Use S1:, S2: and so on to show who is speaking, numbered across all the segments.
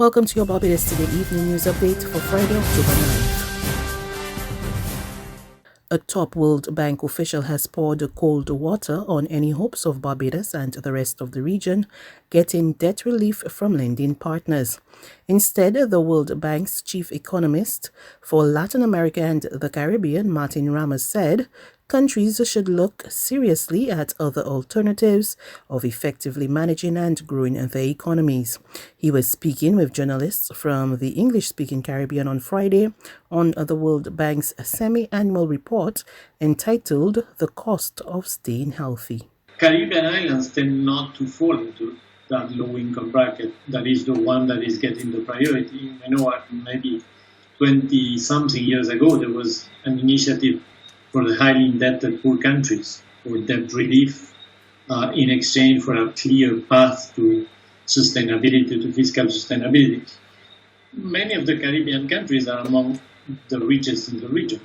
S1: Welcome to your Barbados Today evening news update for Friday, October 9th. A top World Bank official has poured cold water on any hopes of Barbados and the rest of the region getting debt relief from lending partners. Instead, the World Bank's chief economist for Latin America and the Caribbean, Martin Ramos, said countries should look seriously at other alternatives of effectively managing and growing their economies. He was speaking with journalists from the English-speaking Caribbean on Friday on the World Bank's semi-annual report entitled The Cost of Staying Healthy.
S2: Caribbean islands tend not to fall into that low-income bracket. That is the one that is getting the priority. I know maybe 20-something years ago, there was an initiative for the highly indebted poor countries for debt relief in exchange for a clear path to sustainability, to fiscal sustainability. Many of the Caribbean countries are among the richest in the region.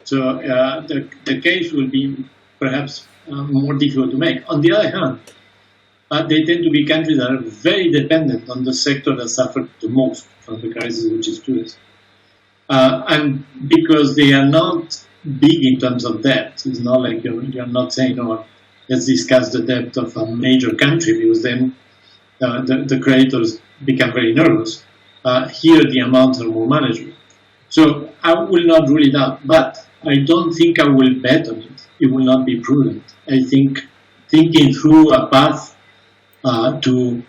S2: So the case will be perhaps more difficult to make. On the other hand, they tend to be countries that are very dependent on the sector that suffered the most from the crisis, which is tourism. And because they are not big in terms of debt, it's not like you're not saying, oh, let's discuss the debt of a major country, because then the creditors become very nervous. Here, the amounts are more manageable. So I will not rule it out, but I don't think I will bet on it. It will not be prudent. I think thinking through a path to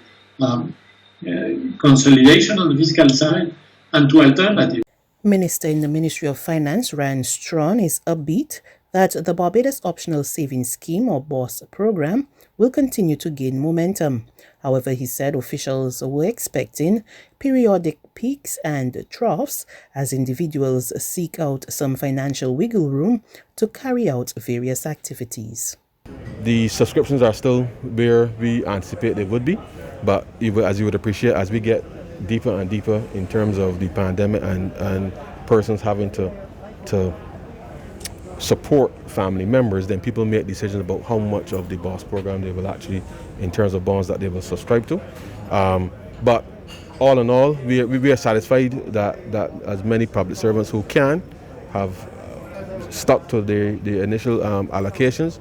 S2: consolidation on the fiscal side and to alternatives.
S1: Minister in the Ministry of Finance, Ryan Strawn, is upbeat that the Barbados Optional Savings Scheme, or BOSS program, will continue to gain momentum. However, he said officials were expecting periodic peaks and troughs as individuals seek out some financial wiggle room to carry out various activities.
S3: The subscriptions are still where we anticipate they would be, but as you would appreciate, as we get deeper and deeper in terms of the pandemic and persons having to support family members, then people make decisions about how much of the BOSS program they will actually, in terms of bonds that they will subscribe to. But all in all, we are satisfied that as many public servants who can have stuck to the initial allocations.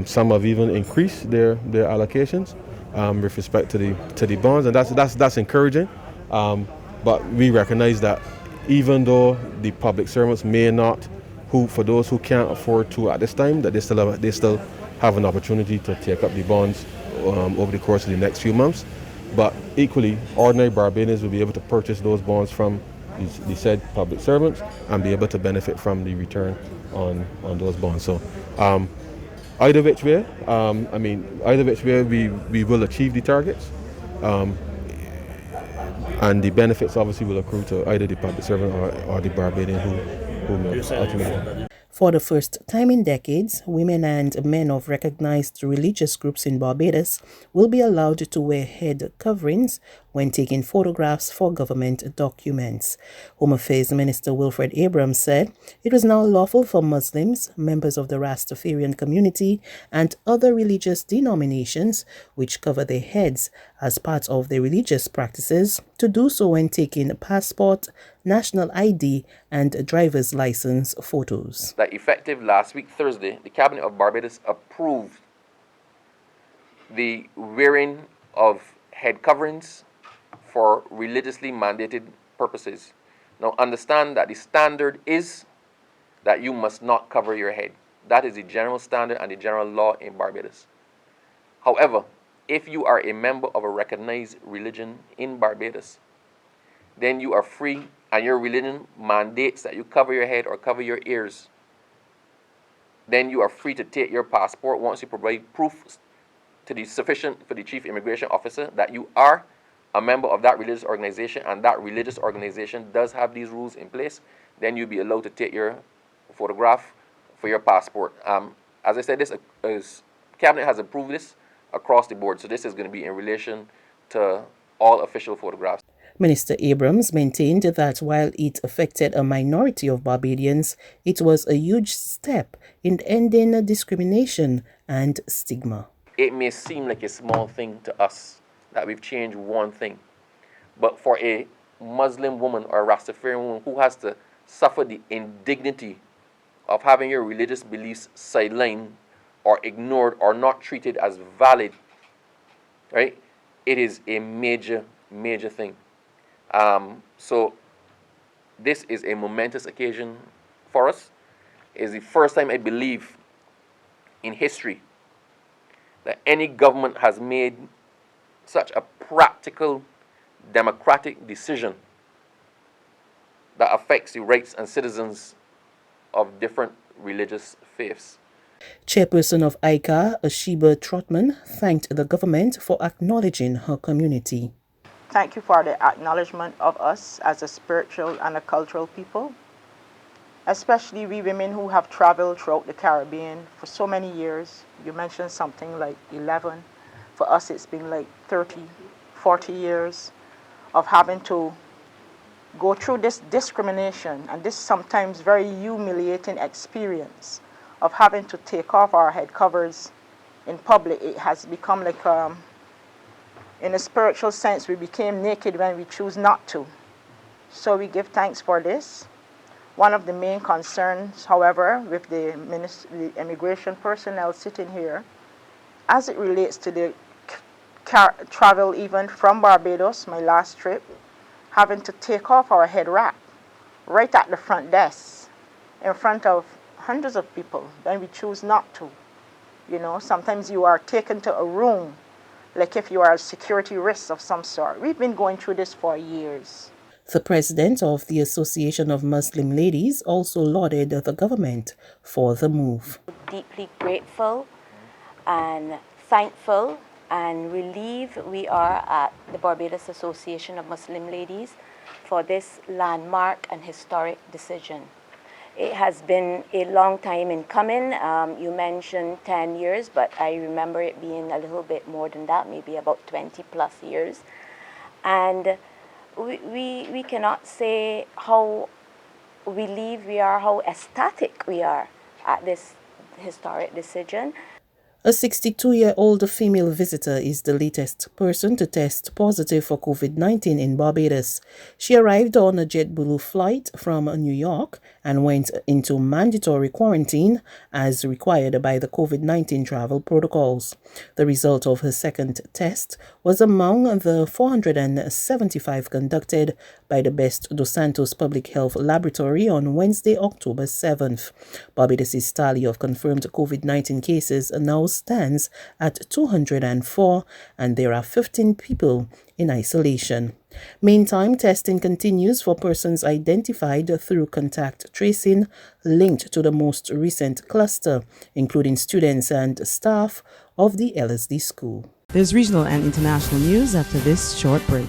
S3: Some have even increased their allocations with respect to the bonds, and that's encouraging. But we recognize that even though the public servants may not, for those who can't afford to at this time, that they still have an opportunity to take up the bonds over the course of the next few months. But equally, ordinary Barbadians will be able to purchase those bonds from the said public servants and be able to benefit from the return on those bonds. So either which way, we will achieve the targets. And the benefits obviously will accrue to either the public servant or the Barbadian who may ultimately.
S1: For the first time in decades, women and men of recognized religious groups in Barbados will be allowed to wear head coverings when taking photographs for government documents. Home Affairs Minister Wilfred Abrams said it was now lawful for Muslims, members of the Rastafarian community, and other religious denominations which cover their heads as part of their religious practices to do so when taking passport, national ID, and driver's license photos.
S4: That effective last week, Thursday, the Cabinet of Barbados approved the wearing of head coverings for religiously mandated purposes. Now understand that the standard is that you must not cover your head. That is the general standard and the general law in Barbados. However, if you are a member of a recognized religion in Barbados, then you are free, and your religion mandates that you cover your head or cover your ears, then you are free to take your passport once you provide proof to the sufficient for the chief immigration officer that you are a member of that religious organization and that religious organization does have these rules in place. Then you'll be allowed to take your photograph for your passport. As I said, this Cabinet has approved this across the board, so this is going to be in relation to all official photographs.
S1: Minister Abrams maintained that while it affected a minority of Barbadians, it was a huge step in ending discrimination and stigma.
S4: It may seem like a small thing to us that we've changed one thing, But for a Muslim woman or a Rastafarian woman who has to suffer the indignity of having your religious beliefs sidelined or ignored or not treated as valid, right? It is a major, major thing. So this is a momentous occasion for us. It is the first time, I believe, in history that any government has made such a practical, democratic decision that affects the rights and citizens of different religious faiths.
S1: Chairperson of ICA, Ashiba Trotman, thanked the government for acknowledging her community.
S5: Thank you for the acknowledgement of us as a spiritual and a cultural people, especially we women who have traveled throughout the Caribbean for so many years. You mentioned something like 11. For us, it's been like 30, 40 years of having to go through this discrimination and this sometimes very humiliating experience of having to take off our head covers in public. It has become like, in a spiritual sense, we became naked when we choose not to. So we give thanks for this. One of the main concerns, however, with the immigration personnel sitting here, as it relates to the travel even from Barbados, my last trip, having to take off our head wrap right at the front desk in front of hundreds of people when we choose not to. You know, sometimes you are taken to a room like if you are a security risk of some sort. We've been going through this for years.
S1: The president of the Association of Muslim Ladies also lauded the government for the move.
S6: Deeply grateful and thankful and relieved we are at the Barbados Association of Muslim Ladies for this landmark and historic decision. It has been a long time in coming. You mentioned 10 years, but I remember it being a little bit more than that, maybe about 20 plus years. And we cannot say how relieved we are, how ecstatic we are at this historic decision.
S1: A 62-year-old female visitor is the latest person to test positive for COVID-19 in Barbados. She arrived on a JetBlue flight from New York and went into mandatory quarantine as required by the COVID-19 travel protocols. The result of her second test was among the 475 conducted by the Best Dos Santos Public Health Laboratory on Wednesday, October 7th. Barbados' tally of confirmed COVID-19 cases now stands at 204, and there are 15 people in isolation. Meantime, testing continues for persons identified through contact tracing linked to the most recent cluster, including students and staff of the LSD school.
S7: There's regional and international news after this short break.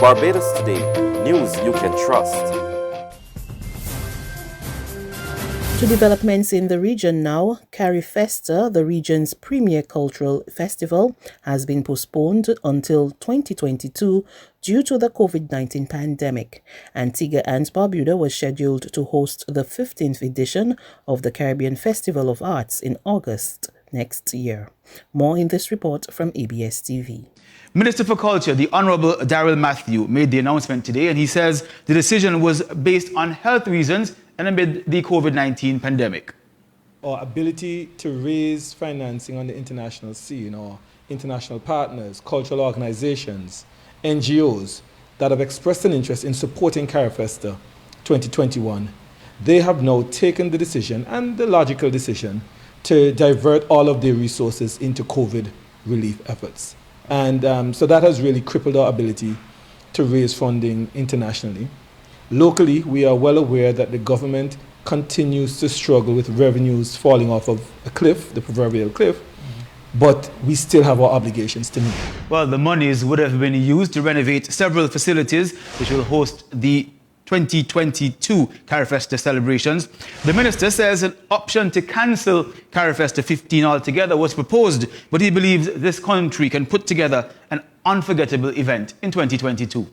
S8: Barbados Today, news you can trust.
S1: To developments in the region now, Carifesta, the region's premier cultural festival, has been postponed until 2022 due to the COVID-19 pandemic. Antigua and Barbuda was scheduled to host the 15th edition of the Caribbean Festival of Arts in August next year. More in this report from ABS TV.
S9: Minister for Culture, the Honourable Darrell Matthew, made the announcement today, and he says the decision was based on health reasons and amid the COVID-19 pandemic.
S10: Our ability to raise financing on the international scene, or international partners, cultural organizations, NGOs that have expressed an interest in supporting Carifesta 2021, they have now taken the decision, and the logical decision, to divert all of their resources into COVID relief efforts. And so that has really crippled our ability to raise funding internationally. Locally, we are well aware that the government continues to struggle with revenues falling off of a cliff, the proverbial cliff, but we still have our obligations to meet.
S9: Well, the monies would have been used to renovate several facilities which will host the 2022 Carifesta celebrations. The minister says an option to cancel Carifesta 15 altogether was proposed, but he believes this country can put together an unforgettable event in 2022.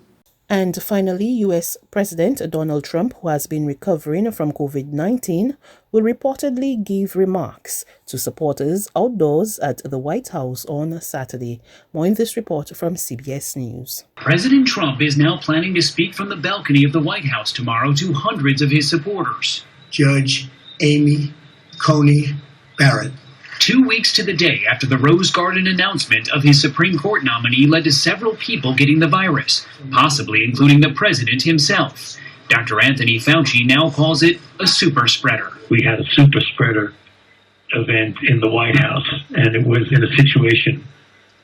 S1: And finally, U.S. President Donald Trump, who has been recovering from COVID-19, will reportedly give remarks to supporters outdoors at the White House on Saturday. More in this report from CBS News.
S11: President Trump is now planning to speak from the balcony of the White House tomorrow to hundreds of his supporters.
S12: Judge Amy Coney Barrett.
S11: 2 weeks to the day after the Rose Garden announcement of his Supreme Court nominee led to several people getting the virus, possibly including the president himself. Dr. Anthony Fauci now calls it a super spreader.
S13: We had a super spreader event in the White House, and it was in a situation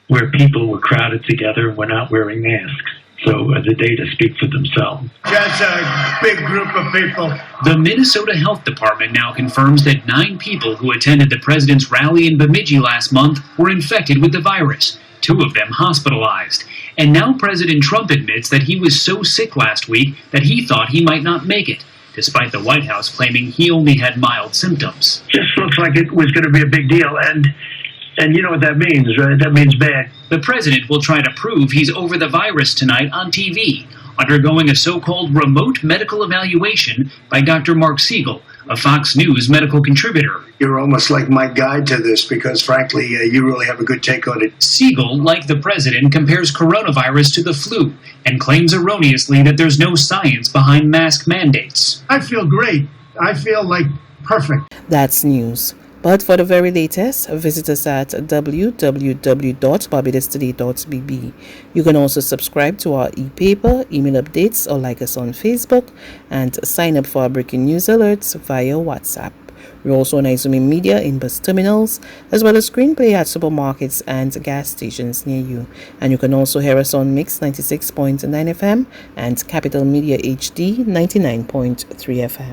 S13: where people were crowded together and were not wearing masks. So the data speak for themselves.
S12: Just a big group of people.
S11: The Minnesota Health Department now confirms that 9 people who attended the president's rally in Bemidji last month were infected with the virus, 2 of them hospitalized. And now President Trump admits that he was so sick last week that he thought he might not make it, despite the White House claiming he only had mild symptoms.
S13: Just looks like it was going to be a big deal, and you know what that means, right? That means bad.
S11: The president will try to prove he's over the virus tonight on TV, undergoing a so-called remote medical evaluation by Dr. Mark Siegel, a Fox News medical contributor.
S12: You're almost like my guide to this because, frankly, you really have a good take on it.
S11: Siegel, like the president, compares coronavirus to the flu and claims erroneously that there's no science behind mask mandates.
S12: I feel great. I feel like perfect.
S1: That's news. But for the very latest, visit us at www.barbadostoday.bb. You can also subscribe to our e-paper, email updates, or like us on Facebook, and sign up for our breaking news alerts via WhatsApp. We're also on Izumi Media in bus terminals, as well as screenplay at supermarkets and gas stations near you. And you can also hear us on Mix 96.9 FM and Capital Media HD 99.3 FM.